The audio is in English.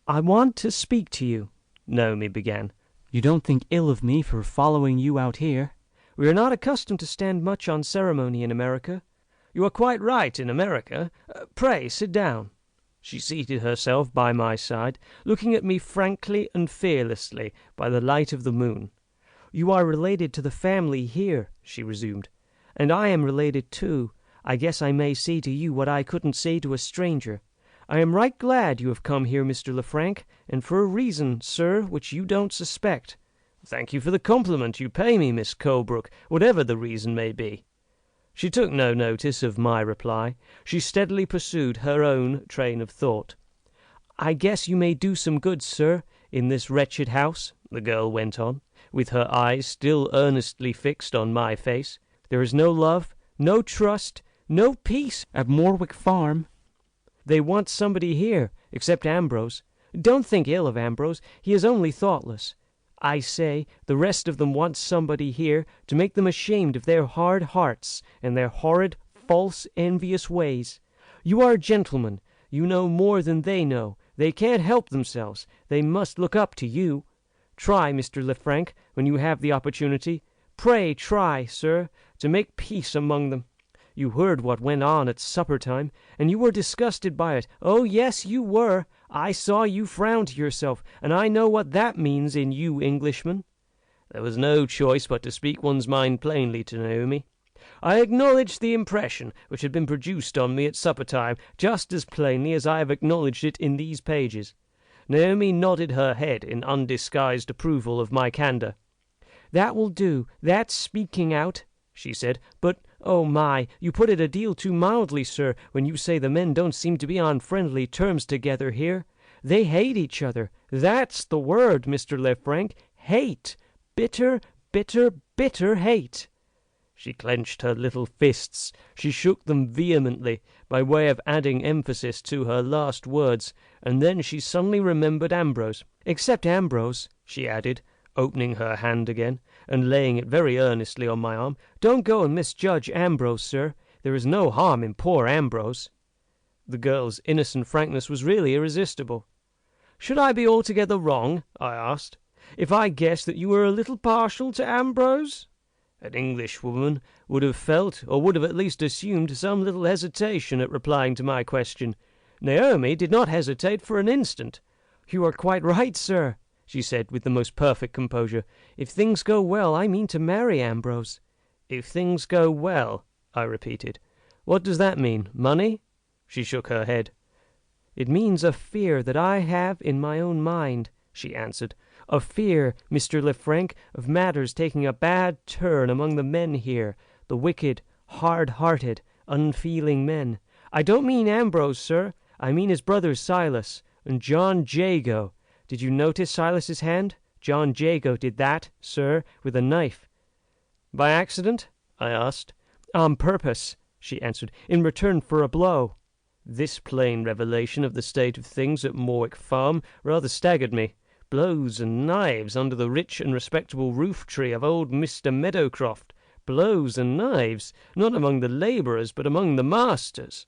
"I want to speak to you," Naomi began. "You don't think ill of me for following you out here?" "We are not accustomed to stand much on ceremony in America." "You are quite right in America. Pray sit down." She seated herself by my side, looking at me frankly and fearlessly by the light of the moon. "You are related to the family here," she resumed, "and I am related too. I guess I may say to you what I couldn't say to a stranger. I am right glad you have come here, Mr. LeFrank, and for a reason, sir, which you don't suspect." "Thank you for the compliment you pay me, Miss Colebrook, whatever the reason may be." She took no notice of my reply. She steadily pursued her own train of thought. "I guess you may do some good, sir, in this wretched house," the girl went on, with her eyes still earnestly fixed on my face. "There is no love, no trust, no peace at Morwick Farm. They want somebody here, except Ambrose. Don't think ill of Ambrose, he is only thoughtless. I say, the rest of them want somebody here to make them ashamed of their hard hearts and their horrid, false, envious ways. You are a gentleman. You know more than they know. They can't help themselves. They must look up to you. Try, Mr. LeFrank, when you have the opportunity. Pray try, sir, to make peace among them. You heard what went on at supper time, and you were disgusted by it. Oh, yes, you were. I saw you frown to yourself, and I know what that means in you Englishmen." There was no choice but to speak one's mind plainly to Naomi. I acknowledged the impression which had been produced on me at supper time just as plainly as I have acknowledged it in these pages. Naomi nodded her head in undisguised approval of my candour. "That will do. That's speaking out," she said. "But, oh my, you put it a deal too mildly, sir, when you say the men don't seem to be on friendly terms together here. They hate each other. That's the word, Mr. LeFrank. Hate. Bitter, bitter, bitter hate." She clenched her little fists. She shook them vehemently, by way of adding emphasis to her last words, and then she suddenly remembered Ambrose. "Except Ambrose," she added, opening her hand again, and laying it very earnestly on my arm. "Don't go and misjudge Ambrose, sir. There is no harm in poor Ambrose." The girl's innocent frankness was really irresistible. "Should I be altogether wrong," I asked, "if I guessed that you were a little partial to Ambrose?" An Englishwoman would have felt, or would have at least assumed, some little hesitation at replying to my question. Naomi did not hesitate for an instant. "You are quite right, sir," she said with the most perfect composure. "If things go well, I mean to marry Ambrose." "If things go well," I repeated. "What does that mean? Money?" She shook her head. "It means a fear that I have in my own mind," she answered. "A fear, Mr. LeFrank, of matters taking a bad turn among the men here, the wicked, hard-hearted, unfeeling men. I don't mean Ambrose, sir. I mean his brother Silas, and John Jago. Did you notice Silas's hand? John Jago did that, sir, with a knife." "By accident?" I asked. "On purpose," she answered, "in return for a blow." This plain revelation of the state of things at Morwick Farm rather staggered me. Blows and knives under the rich and respectable roof-tree of old Mr. Meadowcroft. Blows and knives, not among the labourers, but among the masters.